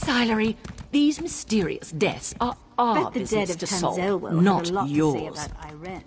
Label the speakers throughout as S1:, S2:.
S1: Silery, these mysterious deaths are our
S2: Bet the dead
S1: business
S2: of
S1: to
S2: Tanzel
S1: solve,
S2: will
S1: not
S2: have a lot to say
S1: yours.
S2: about Irene.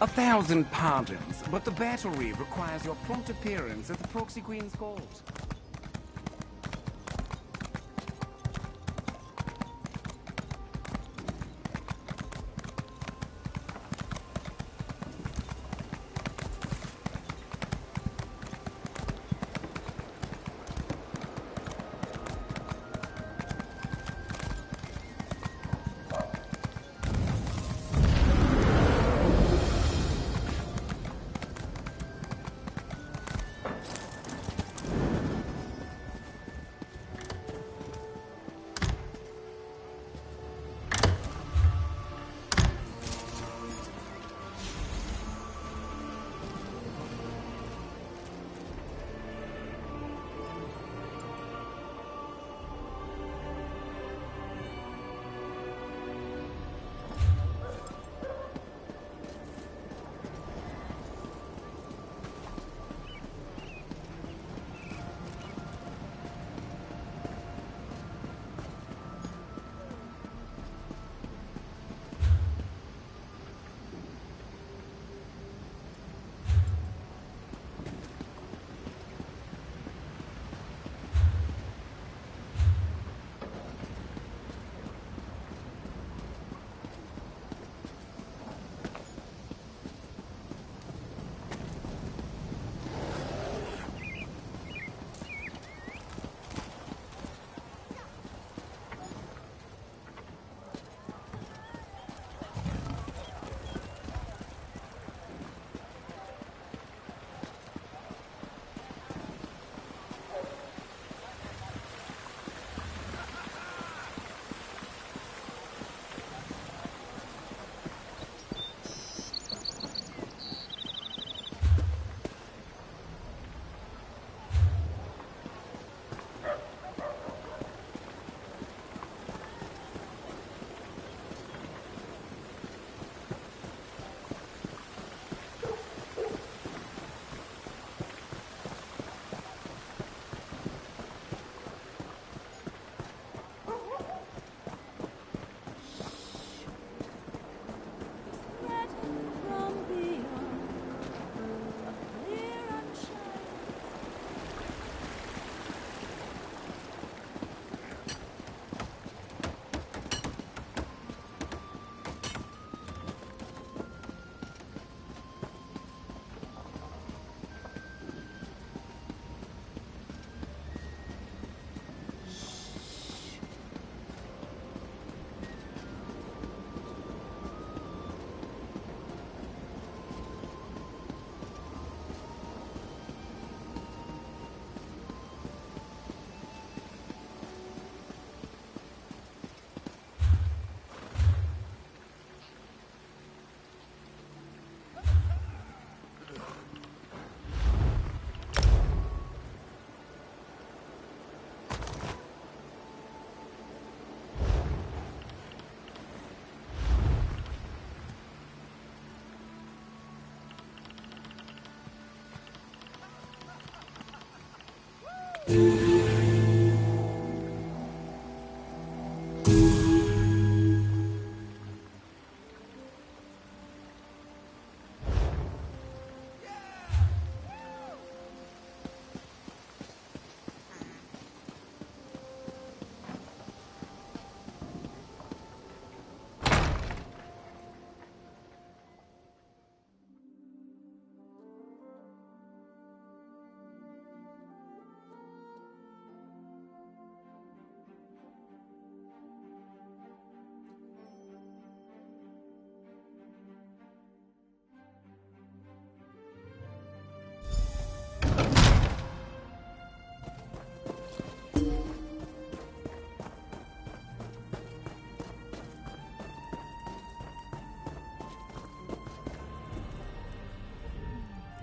S3: A thousand pardons, but the battery requires your prompt appearance at the Proxy Queen's court.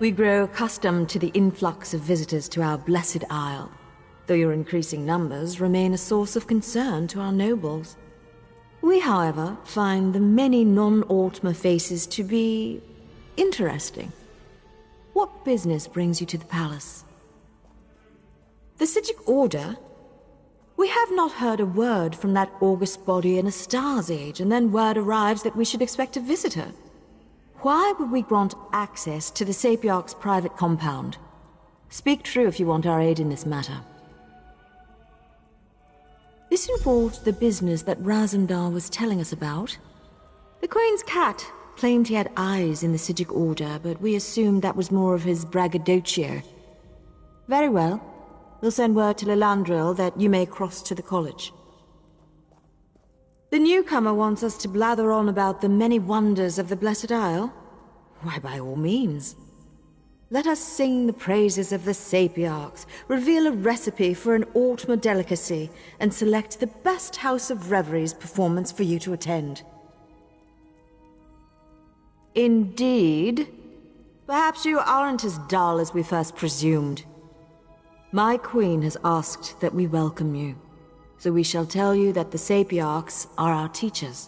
S1: We grow accustomed to the influx of visitors to our blessed isle, though your increasing numbers remain a source of concern to our nobles. We, however, find the many non-Altmer faces to be interesting. What business brings you to the palace? The Sijic Order? We have not heard a word from that august body in a star's age, and then word arrives that we should expect a visitor. Why would we grant access to the Sapiarch's private compound? Speak true if you want our aid in this matter. This involves the business that Razumdar was telling us about. The Queen's cat claimed he had eyes in the Sijic Order, but we assumed that was more of his braggadocio. Very well. We'll send word to Lilandril that you may cross to the college. The newcomer wants us to blather on about the many wonders of the Blessed Isle? Why, by all means. Let us sing the praises of the Sapiarchs, reveal a recipe for an Altmer delicacy, and select the best House of Reveries performance for you to attend. Indeed. Perhaps you aren't as dull as we first presumed. My queen has asked that we welcome you. So we shall tell you that the Sapiarchs are our teachers.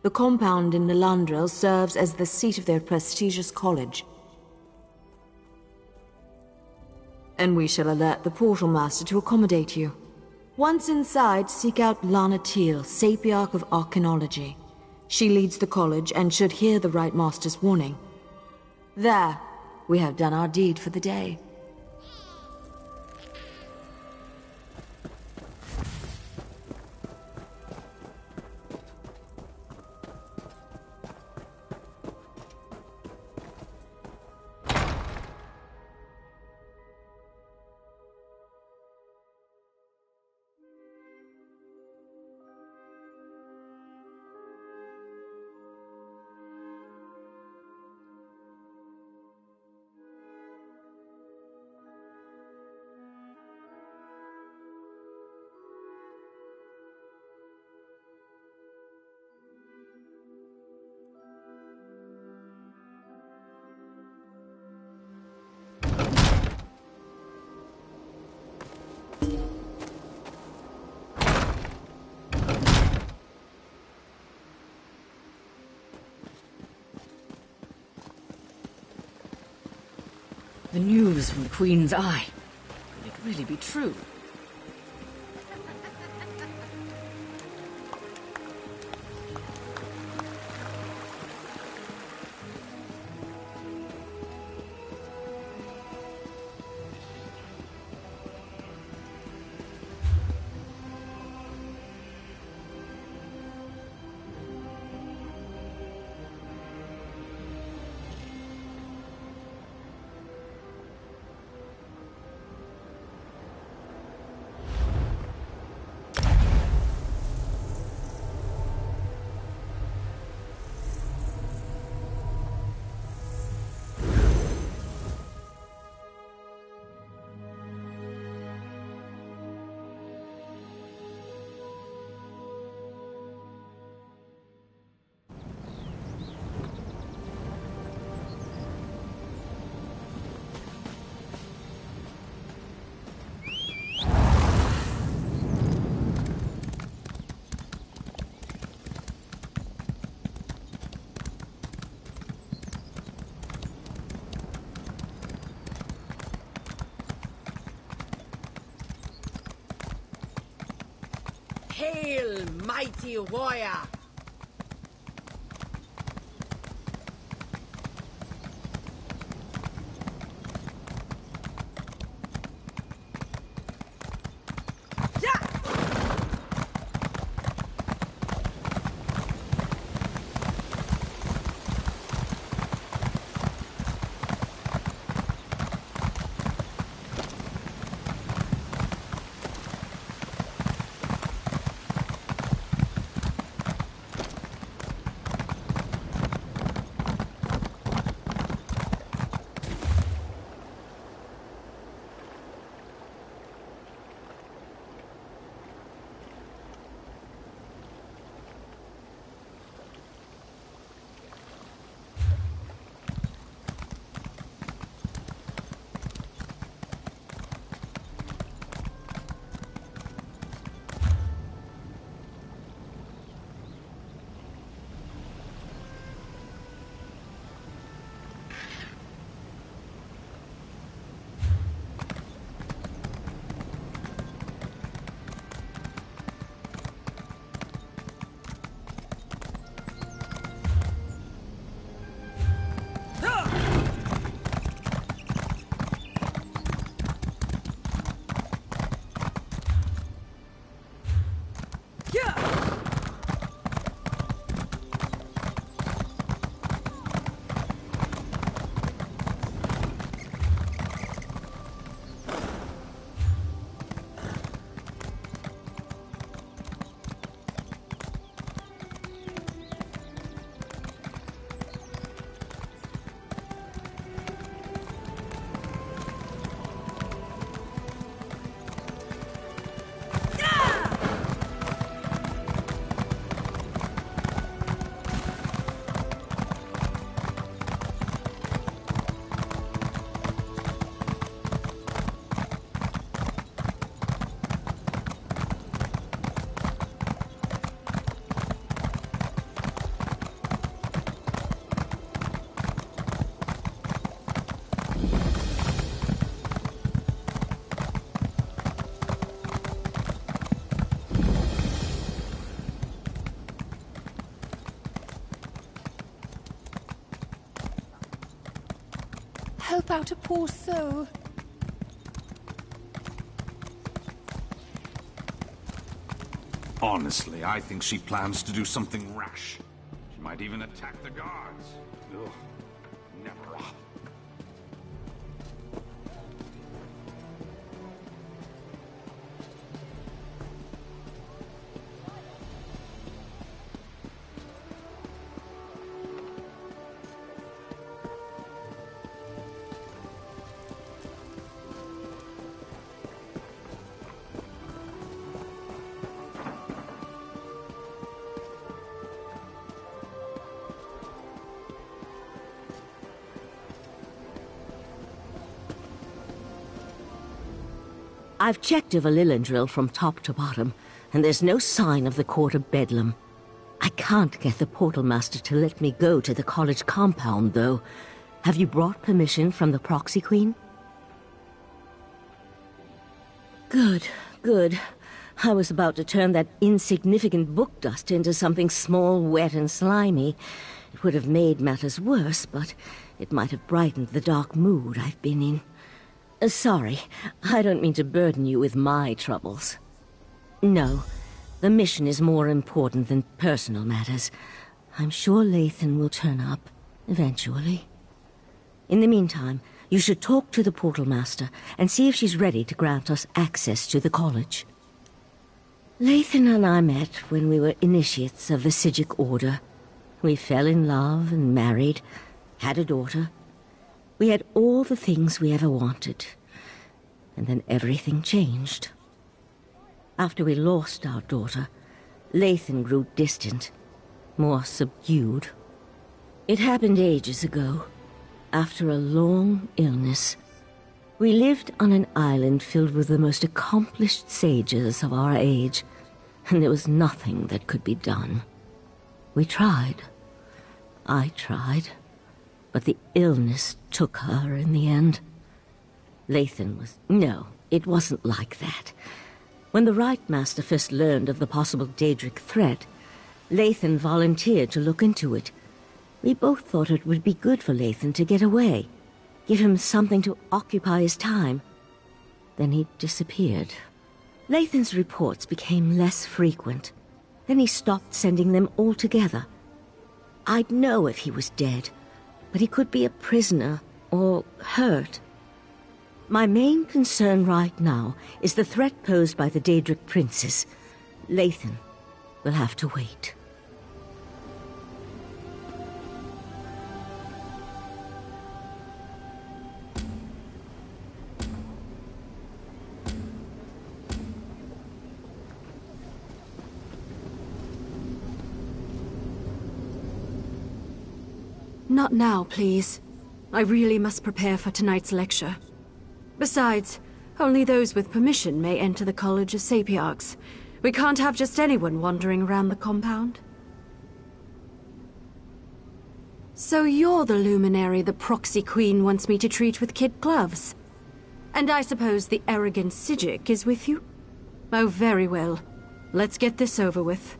S1: The compound in Lilandril serves as the seat of their prestigious college. And we shall alert the Portal Master to accommodate you. Once inside, seek out Lana Teal, Sapiarch of Archaeology. She leads the college and should hear the Right Master's warning. There, we have done our deed for the day. The news from Queen's Eye. Could it really be true?
S2: Hail, mighty warrior!
S4: Help out a poor soul.
S3: Honestly, I think she plans to do something rash. She might even attack the guards. Ugh. Never.
S5: I've checked over Lillandrill from top to bottom, and there's no sign of the Court of Bedlam. I can't get the Portal Master to let me go to the college compound, though. Have you brought permission from the Proxy Queen? Good, good. I was about to turn that insignificant book dust into something small, wet, and slimy. It would have made matters worse, but it might have brightened the dark mood I've been in. Sorry, I don't mean to burden you with my troubles. No, the mission is more important than personal matters. I'm sure Lathan will turn up, eventually. In the meantime, you should talk to the Portal Master and see if she's ready to grant us access to the college. Lathan and I met when we were initiates of the Psijic Order. We fell in love and married, had a daughter. We had all the things we ever wanted. And then everything changed. After we lost our daughter, Lathan grew distant, more subdued. It happened ages ago, after a long illness. We lived on an island filled with the most accomplished sages of our age, and there was nothing that could be done. We tried. I tried. But the illness took her in the end. Lathan was... No, it wasn't like that. When the Rite Master first learned of the possible Daedric threat, Lathan volunteered to look into it. We both thought it would be good for Lathan to get away, give him something to occupy his time. Then he disappeared. Lathan's reports became less frequent. Then he stopped sending them altogether. I'd know if he was dead, but he could be a prisoner or hurt. My main concern right now is the threat posed by the Daedric princes. Lathan will have to wait.
S4: Not now, please. I really must prepare for tonight's lecture. Besides, only those with permission may enter the College of Sapiarchs. We can't have just anyone wandering around the compound. So you're the luminary the Proxy Queen wants me to treat with kid gloves. And I suppose the arrogant Sijic is with you? Oh, very well. Let's get this over with.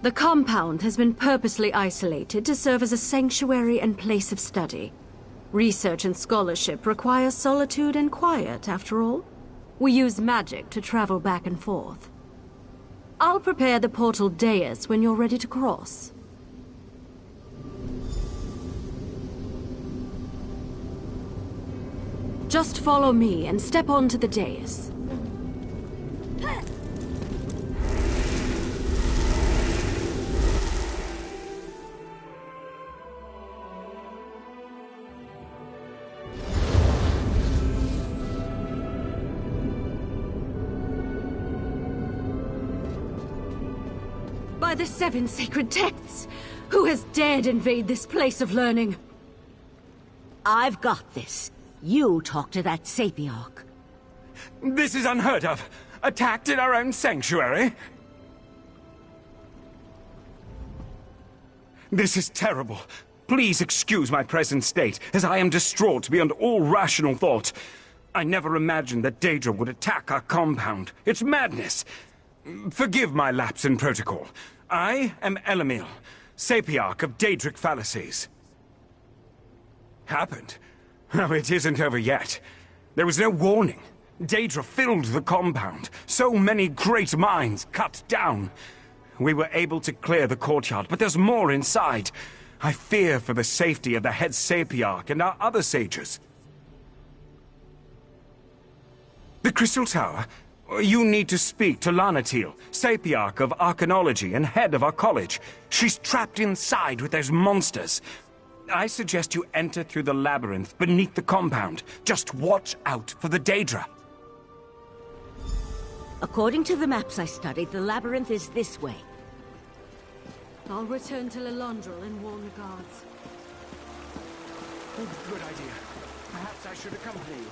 S4: The compound has been purposely isolated to serve as a sanctuary and place of study. Research and scholarship require solitude and quiet, after all. We use magic to travel back and forth. I'll prepare the portal dais when you're ready to cross. Just follow me and step onto the dais. By the 7 sacred texts! Who has dared invade this place of learning?
S5: I've got this. You talk to that Sapiarch.
S6: This is unheard of. Attacked in our own sanctuary? This is terrible. Please excuse my present state, as I am distraught beyond all rational thought. I never imagined that Daedra would attack our compound. It's madness. Forgive my lapse in protocol. I am Elamil, Sapiarch of Daedric fallacies. Happened? Oh, it isn't over yet. There was no warning. Daedra filled the compound. So many great minds cut down. We were able to clear the courtyard, but there's more inside. I fear for the safety of the head Sapiarch and our other sages. The Crystal Tower? You need to speak to Lanatil, Sapiarch of Arcanology and head of our college. She's trapped inside with those monsters. I suggest you enter through the labyrinth beneath the compound. Just watch out for the Daedra.
S5: According to the maps I studied, the labyrinth is this way.
S4: I'll return to Lilondrel and warn the guards.
S6: Good idea. Perhaps I should accompany you.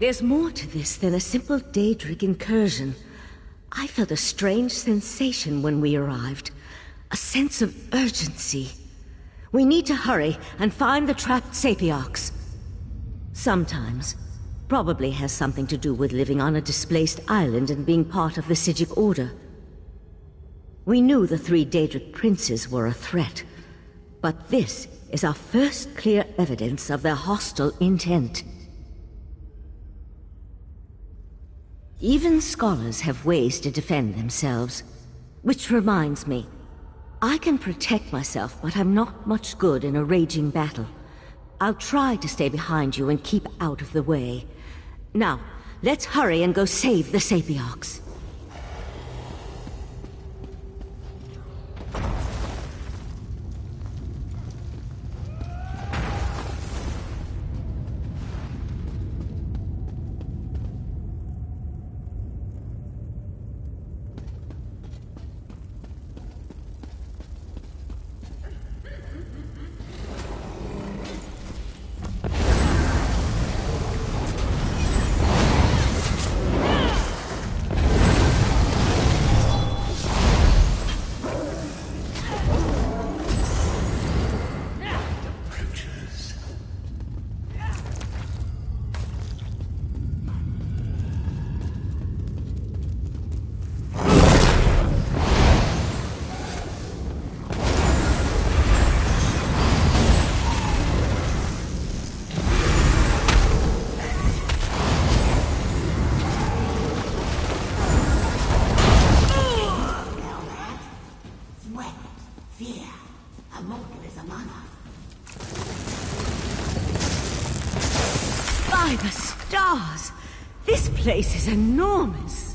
S5: There's more to this than a simple Daedric incursion. I felt a strange sensation when we arrived. A sense of urgency. We need to hurry and find the trapped Sapiarchs. Sometimes. Probably has something to do with living on a displaced island and being part of the Sijic Order. We knew the 3 Daedric princes were a threat. But this is our first clear evidence of their hostile intent. Even scholars have ways to defend themselves. Which reminds me, I can protect myself, but I'm not much good in a raging battle. I'll try to stay behind you and keep out of the way. Now, let's hurry and go save the Sapiarchs. By the stars! This place is enormous!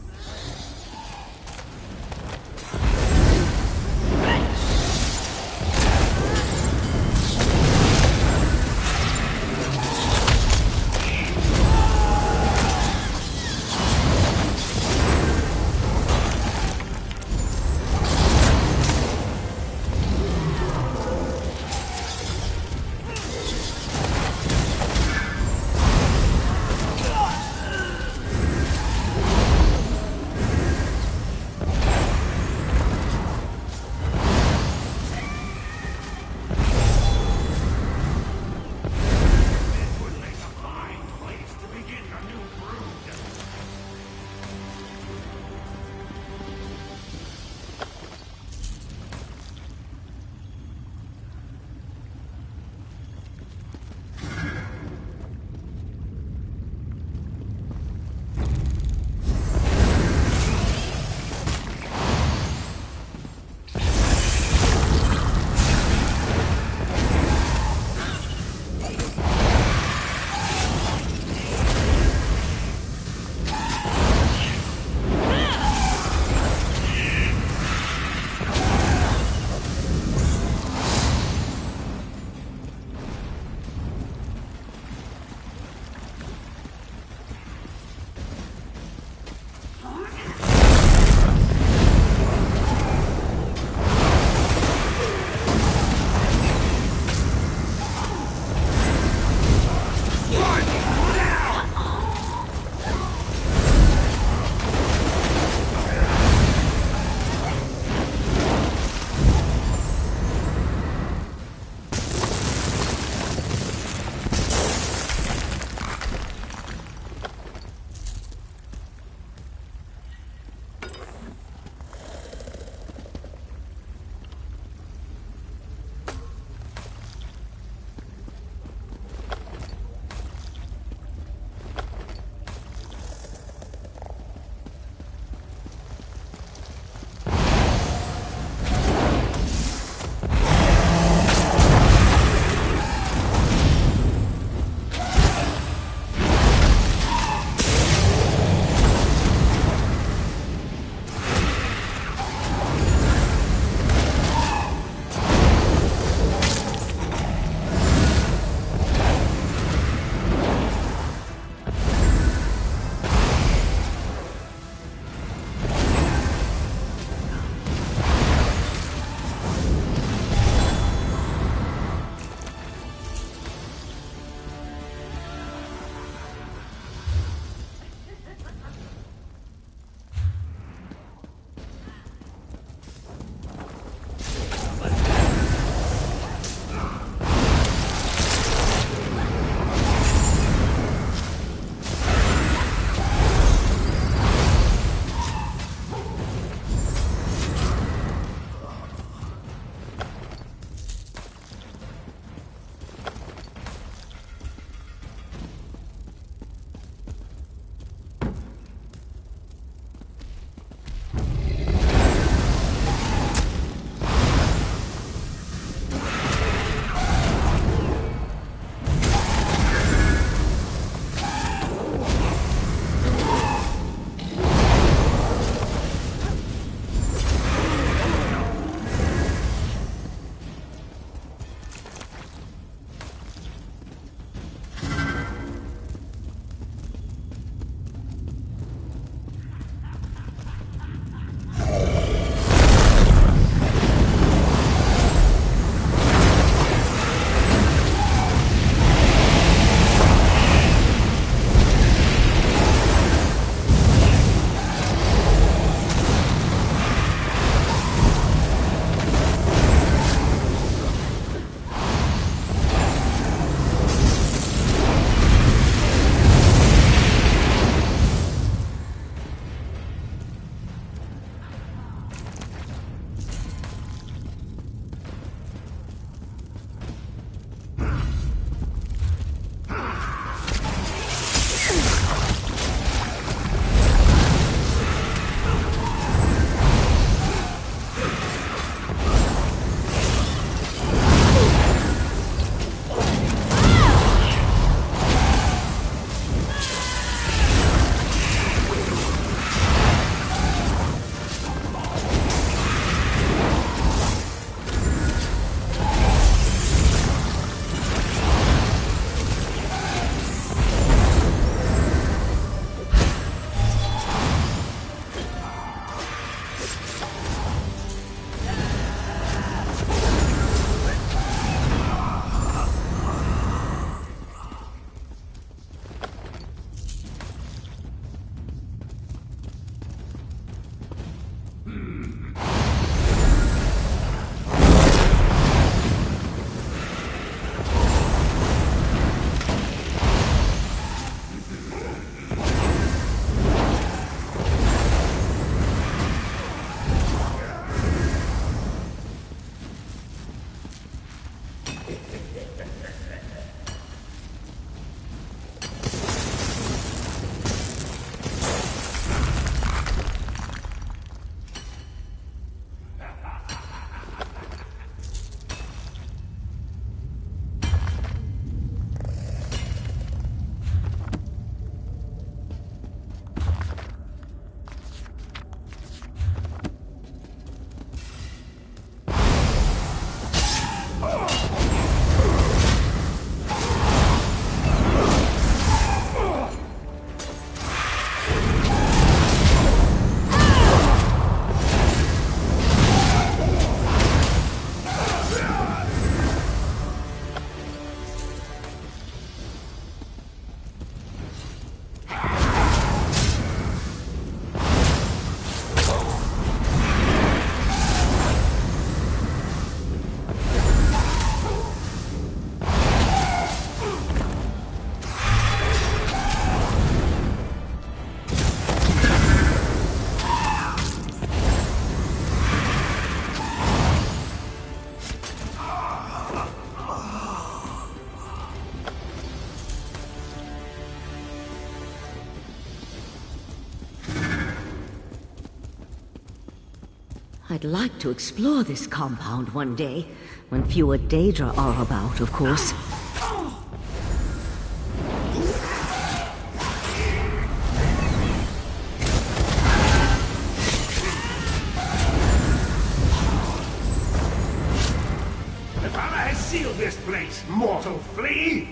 S5: I'd like to explore this compound one day, when fewer Daedra are about, of course.
S6: The Valor has sealed this place, mortal flea!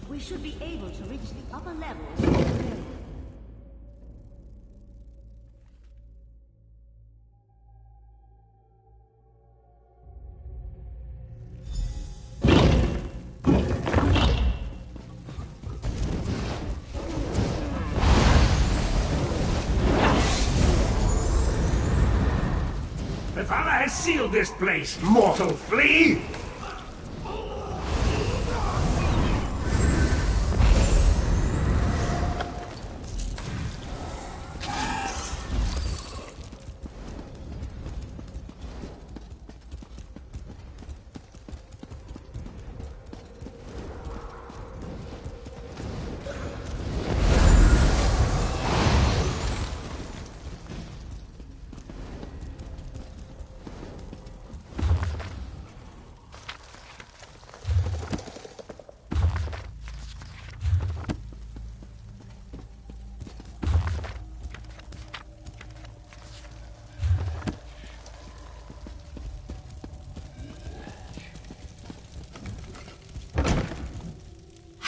S5: We should be able to reach the upper levels.
S6: The Valor has sealed this place, mortal flea!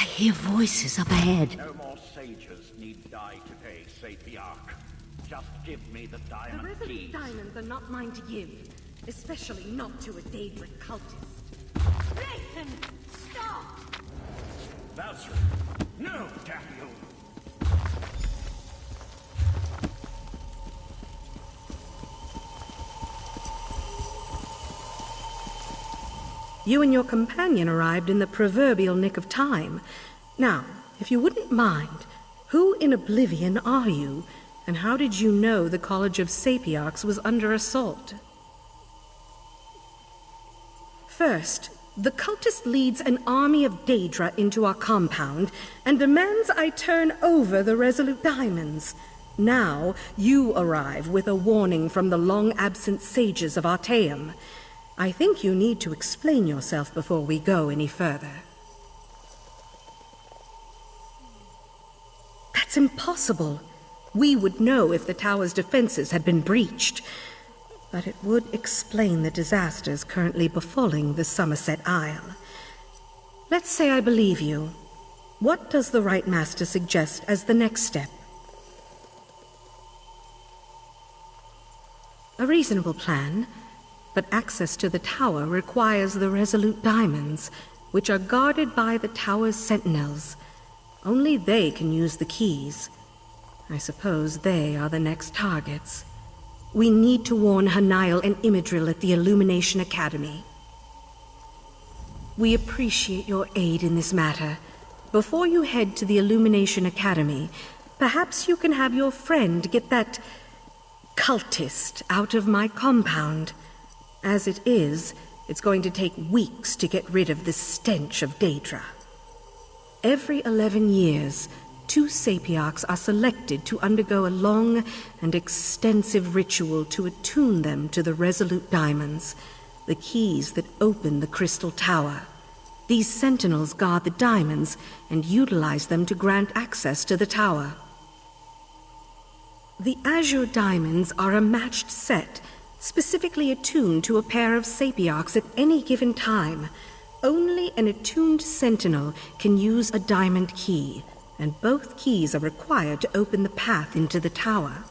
S5: I hear voices up ahead.
S7: No more sages need die today, Sapiarch. Just give me the
S4: The
S7: diamond
S4: resident
S7: keys.
S4: diamonds are not mine to give, especially not to a Daedra cultist. Nathan, stop!
S7: That's right. No, damn you!
S8: You and your companion arrived in the proverbial nick of time. Now, if you wouldn't mind, who in Oblivion are you, and how did you know the College of Sapiarchs was under assault? First, the cultist leads an army of Daedra into our compound and demands I turn over the Resolute Diamonds. Now, you arrive with a warning from the long-absent sages of Artaeum. I think you need to explain yourself before we go any further. That's impossible. We would know if the tower's defenses had been breached. But it would explain the disasters currently befalling the Summerset Isle. Let's say I believe you. What does the Right Master suggest as the next step? A reasonable plan. But access to the tower requires the Resolute Diamonds, which are guarded by the tower's sentinels. Only they can use the keys. I suppose they are the next targets. We need to warn Hanail and Imidril at the Illumination Academy. We appreciate your aid in this matter. Before you head to the Illumination Academy, perhaps you can have your friend get that cultist out of my compound. As it is, it's going to take weeks to get rid of the stench of Daedra. Every 11 years, 2 Sapiarchs are selected to undergo a long and extensive ritual to attune them to the Resolute Diamonds, the keys that open the Crystal Tower. These sentinels guard the diamonds and utilize them to grant access to the tower. The Azure Diamonds are a matched set, specifically attuned to a pair of Sapiarchs at any given time. Only an attuned sentinel can use a diamond key, and both keys are required to open the path into the tower.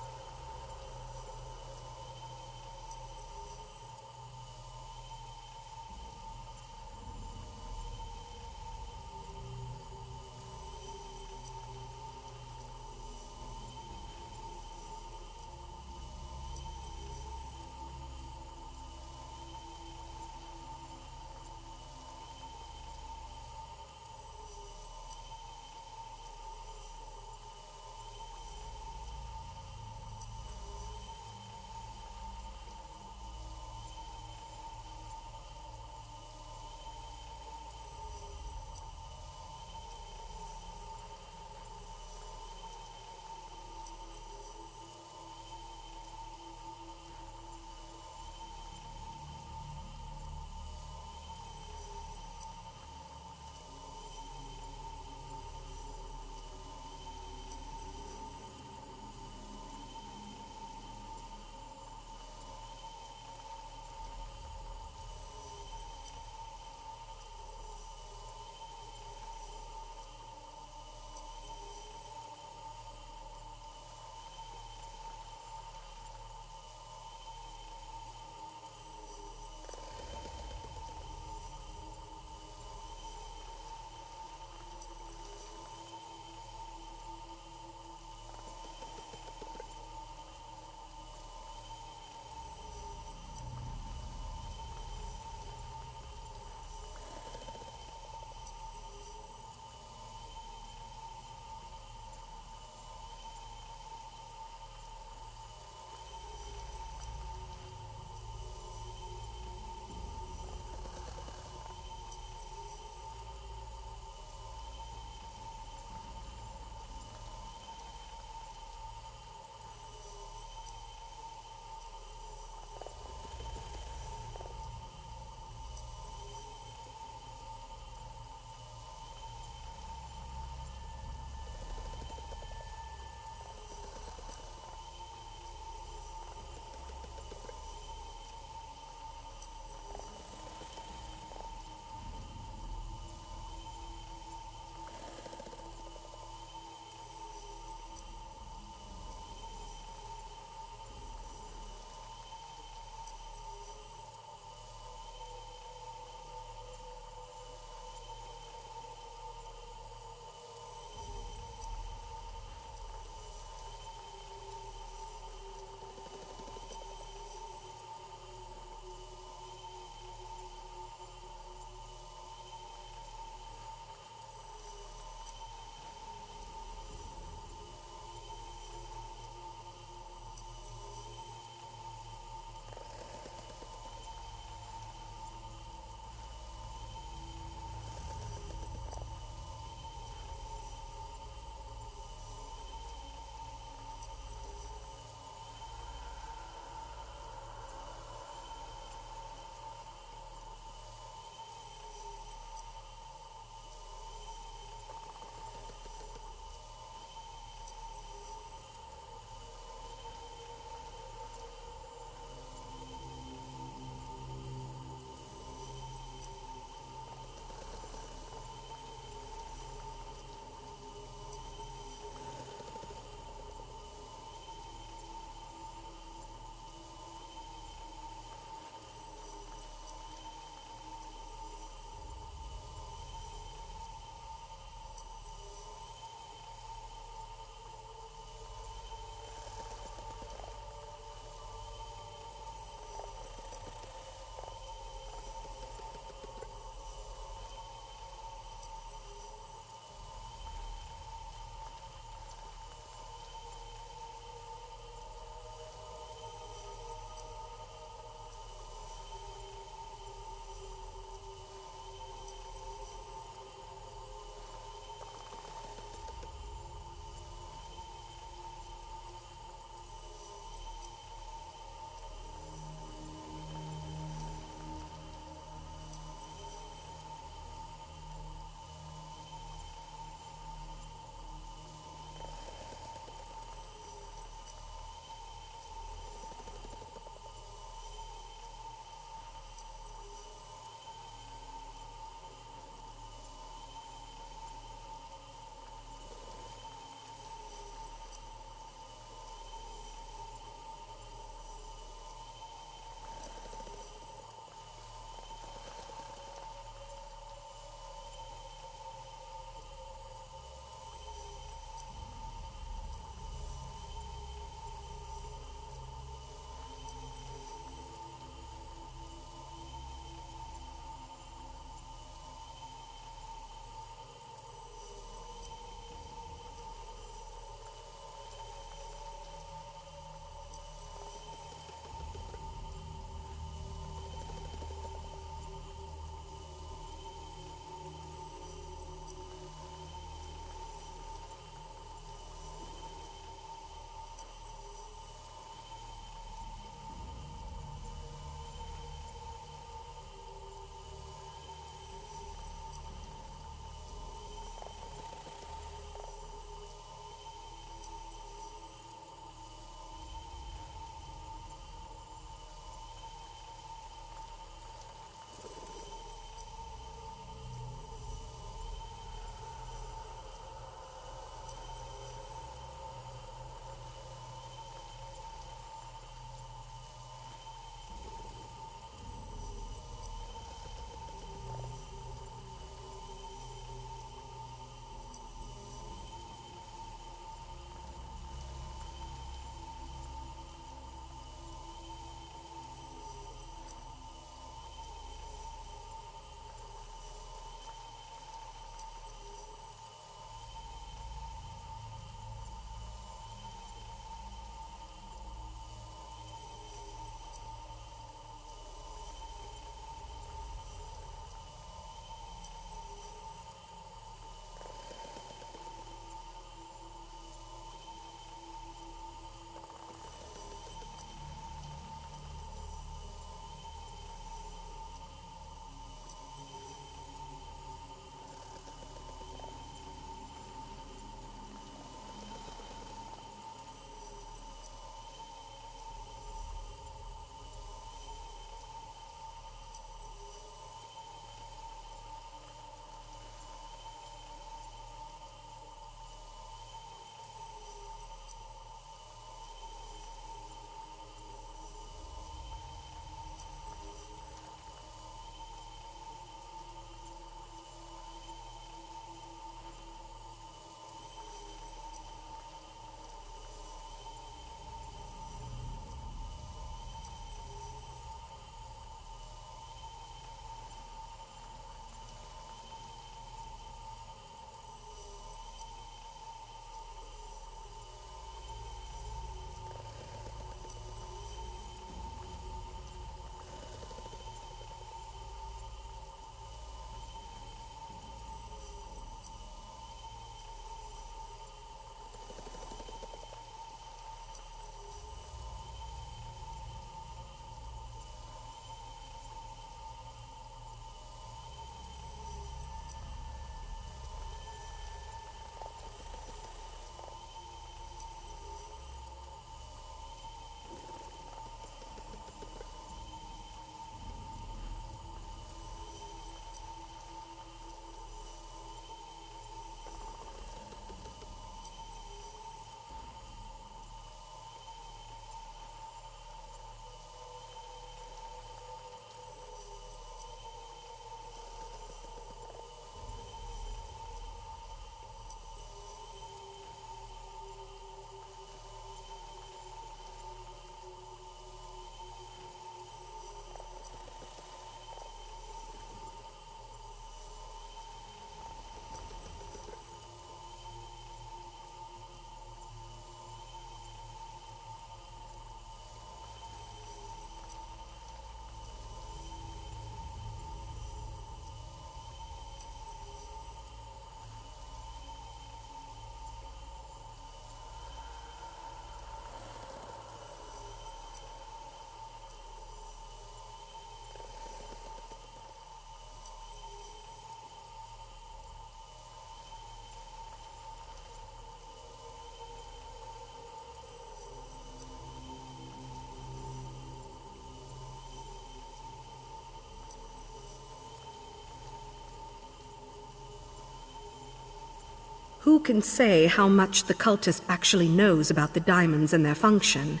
S8: Who can say how much the cultist actually knows about the diamonds and their function?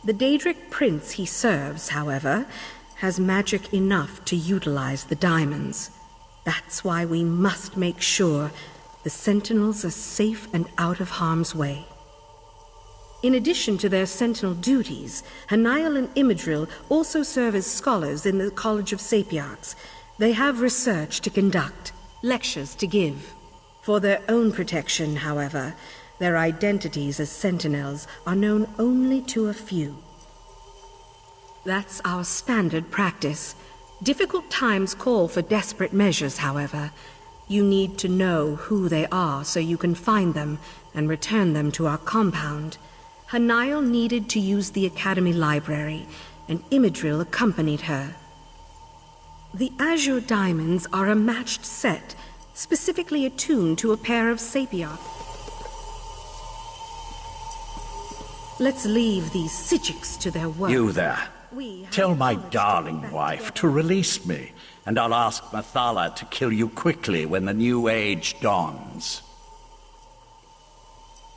S8: The Daedric prince he serves, however, has magic enough to utilize the diamonds. That's why we must make sure the Sentinels are safe and out of harm's way. In addition to their sentinel duties, Hanael and Imidril also serve as scholars in the College of Sapiarchs. They have research to conduct, lectures to give. For their own protection, however, their identities as sentinels are known only to a few. That's our standard practice. Difficult times call for desperate measures, however. You need to know who they are so you can find them and return them to our compound. Hanael needed to use the Academy library, and Imidril accompanied her. The Azure Diamonds are a matched set, specifically attuned to a pair of Sapiarch. Let's leave these Psijics to their work.
S7: You there. Tell my darling wife to release me, and I'll ask Mathala to kill you quickly when the new age dawns.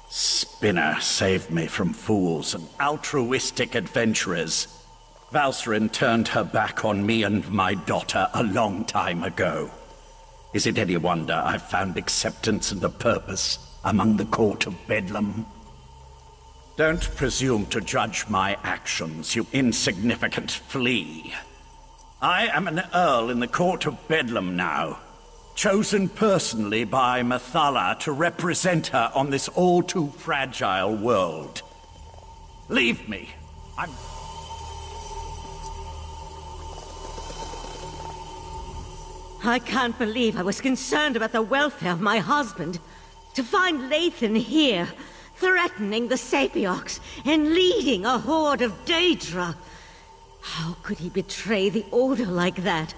S7: Spinner saved me from fools and altruistic adventurers. Valsrin turned her back on me and my daughter a long time ago. Is it any wonder I've found acceptance and a purpose among the court of Bedlam? Don't presume to judge my actions, you insignificant flea. I am an earl in the court of Bedlam now, chosen personally by Mathala to represent her on this all-too-fragile world. Leave me.
S5: I can't believe I was concerned about the welfare of my husband. To find Lathan here, threatening the Sapiarchs and leading a horde of Daedra. How could he betray the Order like that?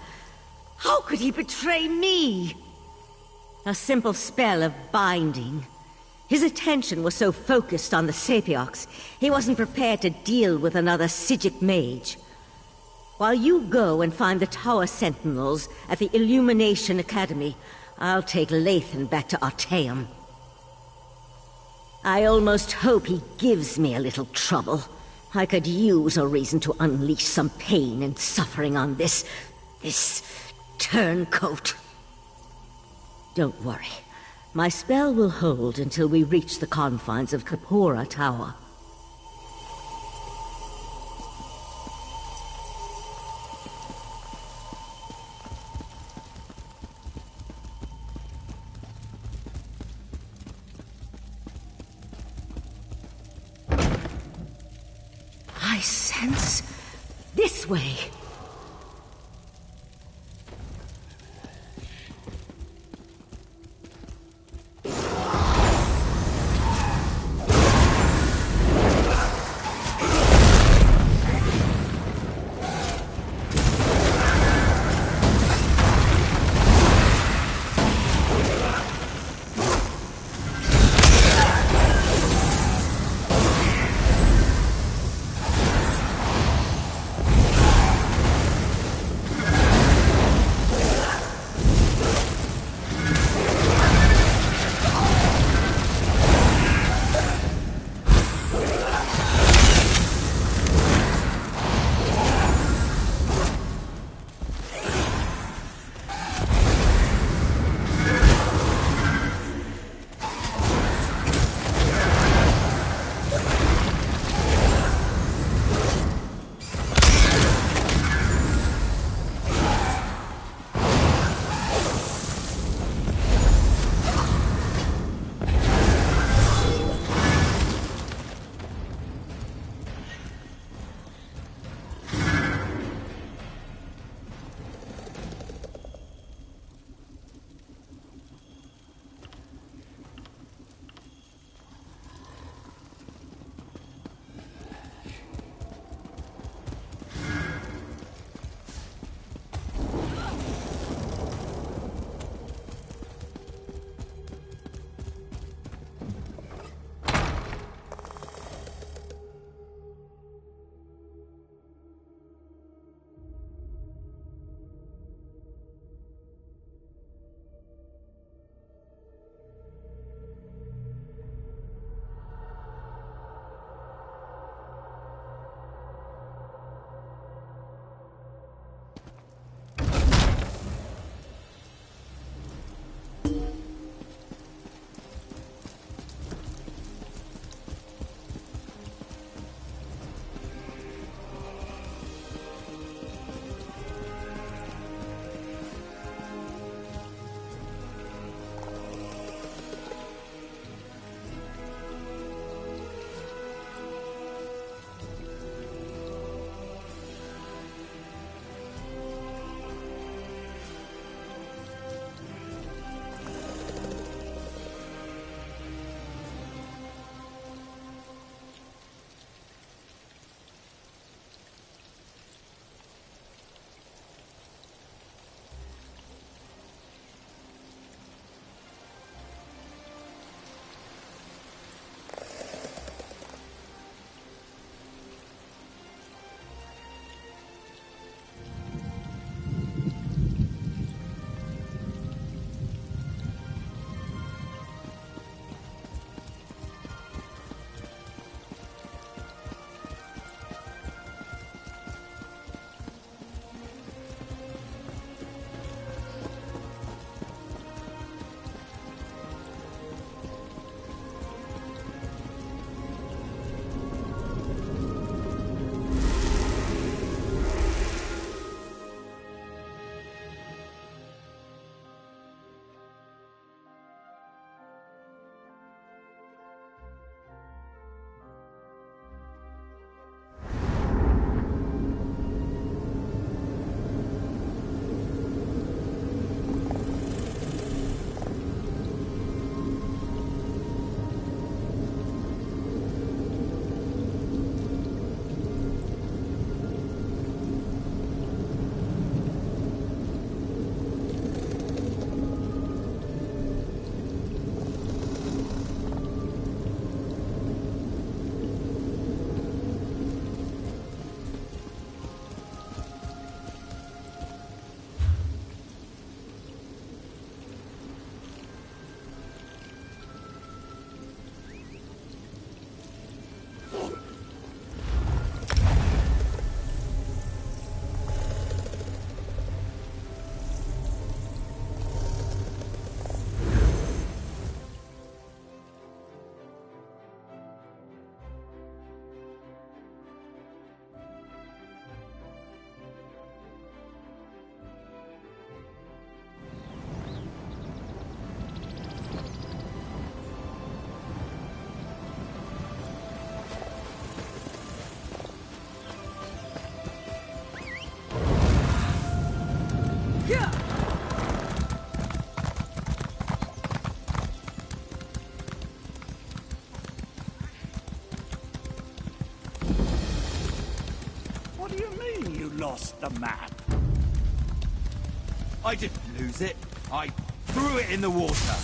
S5: How could he betray me? A simple spell of binding. His attention was so focused on the Sapiarchs, he wasn't prepared to deal with another Psijic mage. While you go and find the Tower Sentinels at the Illumination Academy, I'll take Lathan back to Artaeum. I almost hope he gives me a little trouble. I could use a reason to unleash some pain and suffering on this turncoat. Don't worry. My spell will hold until we reach the confines of Kapora Tower. I sense this way.
S7: lost the map.
S9: I didn't lose it. I threw it in the water.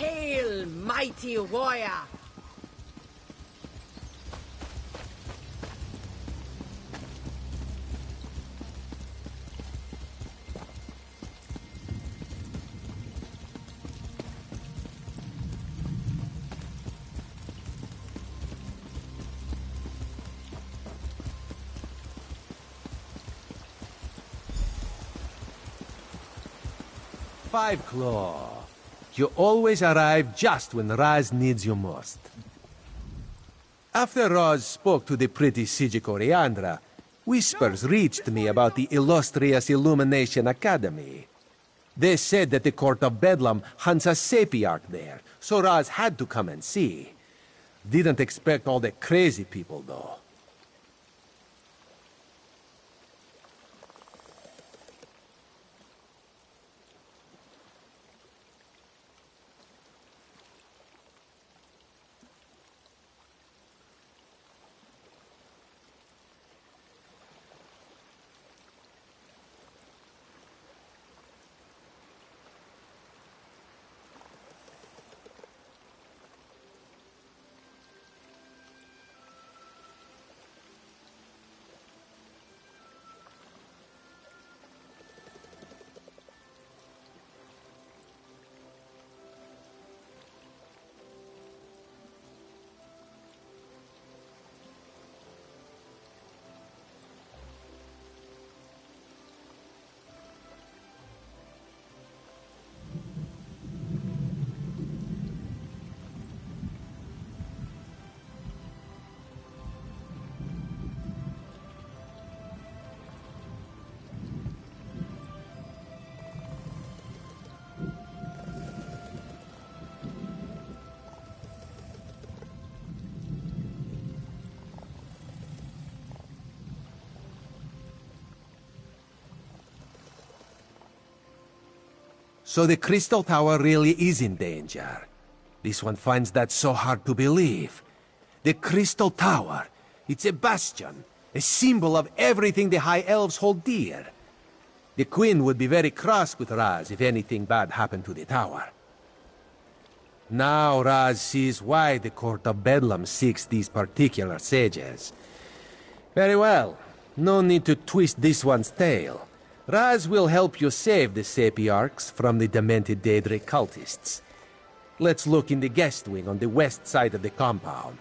S2: Hail, mighty warrior!
S10: Five Claw. You always arrive just when Raz needs you most. After Raz spoke to the pretty Siege Coriandra, whispers reached me about the illustrious Illumination Academy. They said that the Court of Bedlam hunts a Sapiarch there, so Raz had to come and see. Didn't expect all the crazy people, though. So the Crystal Tower really is in danger. This one finds that so hard to believe. The Crystal Tower, it's a bastion, a symbol of everything the High Elves hold dear. The Queen would be very cross with Raz if anything bad happened to the tower. Now Raz sees why the Court of Bedlam seeks these particular sages. Very well. No need to twist this one's tail. Raz will help you save the Sapiarchs from the demented Daedric cultists. Let's look in the guest wing on the west side of the compound.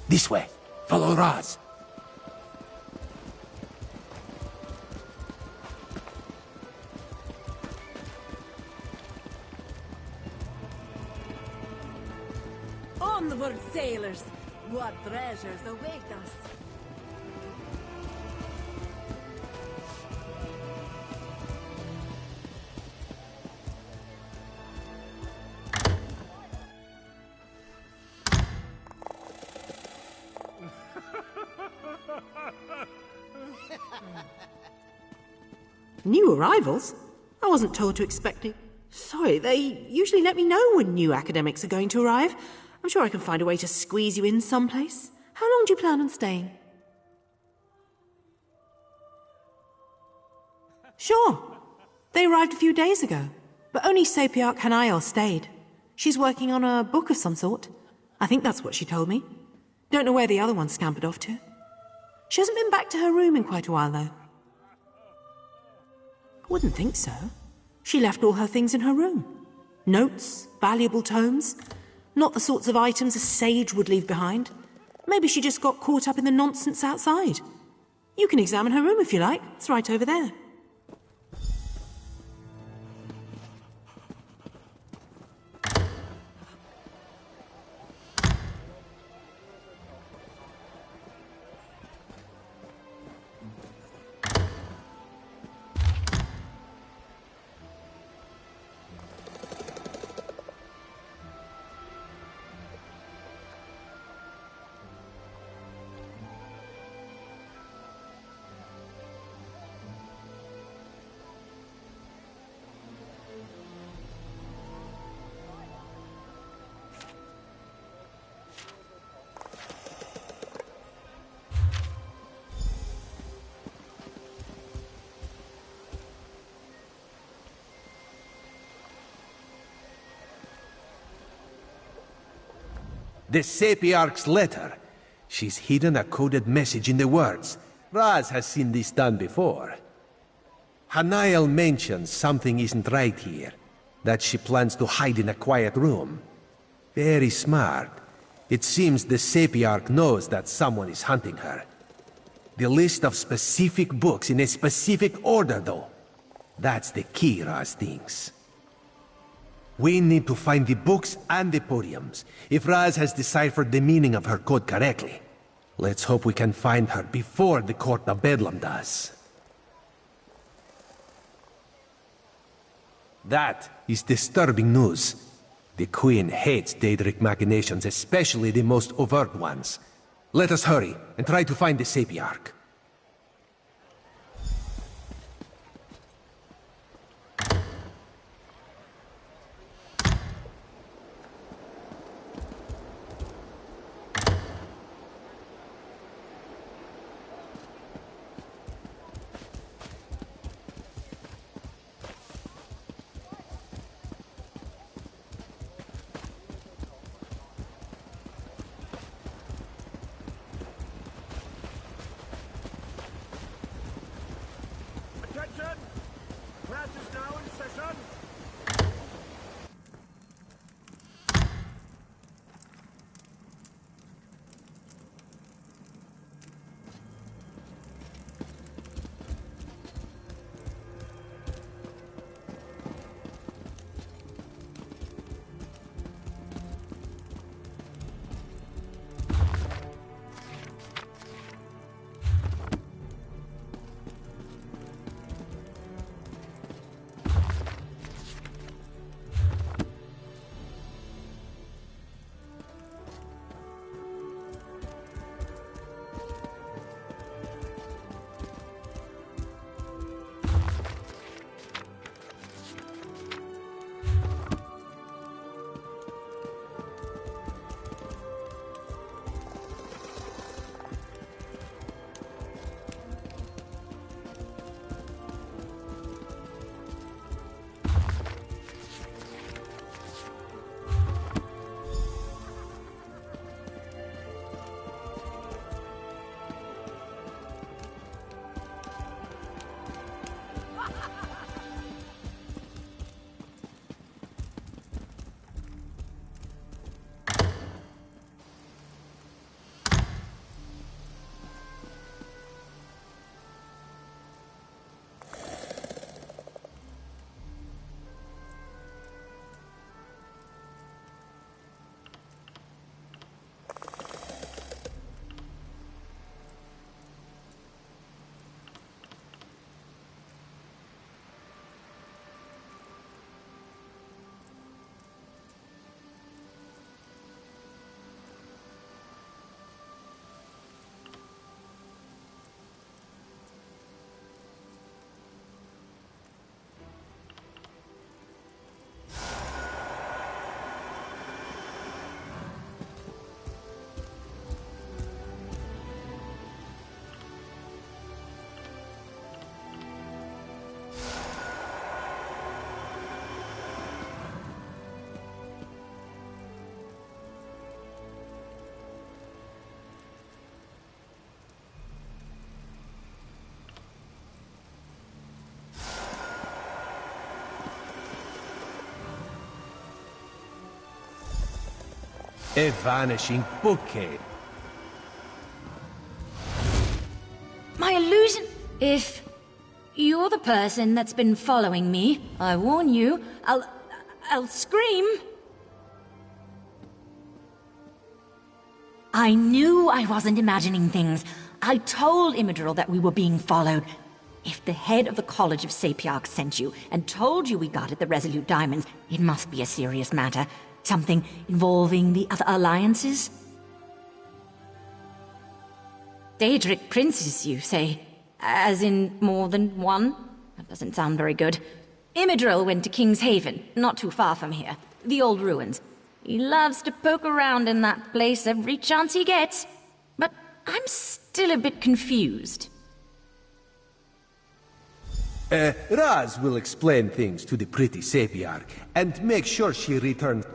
S10: This way. Follow Raz.
S11: Onward, sailors! What treasures await us?
S12: New arrivals? I wasn't told to expect it. Sorry, they usually let me know when new academics are going to arrive. I'm sure I can find a way to squeeze you in someplace. How long do you plan on staying? Sure. They arrived a few days ago, but only Sapiarch Hanael stayed. She's working on a book of some sort. I think that's what she told me. Don't know where the other one scampered off to. She hasn't been back to her room in quite a while, though. I wouldn't think so. She left all her things in her room. Notes, valuable tomes. Not the sorts of items a sage would leave behind. Maybe she just got caught up in the nonsense outside. You can examine her room if you like. It's right over there.
S10: The Sapiarch's letter. She's hidden a coded message in the words. Raz has seen this done before. Hanael mentions something isn't right here, that she plans to hide in a quiet room. Very smart. It seems the Sapiarch knows that someone is hunting her. The list of specific books in a specific order, though. That's the key, Raz thinks. We need to find the books and the podiums, if Raz has deciphered the meaning of her code correctly. Let's hope we can find her before the Court of Bedlam does. That is disturbing news. The Queen hates Daedric machinations, especially the most overt ones. Let us hurry and try to find the Sapiarch. A vanishing bouquet.
S13: My illusion... If you're the person that's been following me, I warn you, I'll scream. I knew I wasn't imagining things. I told Imidril that we were being followed. If the head of the College of Sapiarchs sent you and told you we guarded the Resolute Diamonds, it must be a serious matter. Something involving the other alliances? Daedric princes, you say? As in more than one? That doesn't sound very good. Imidril went to King's Haven, not too far from here. The old ruins. He loves to poke around in that place every chance he gets. But I'm still a bit confused.
S10: Raz will explain things to the pretty Sapiarch, and make sure she returns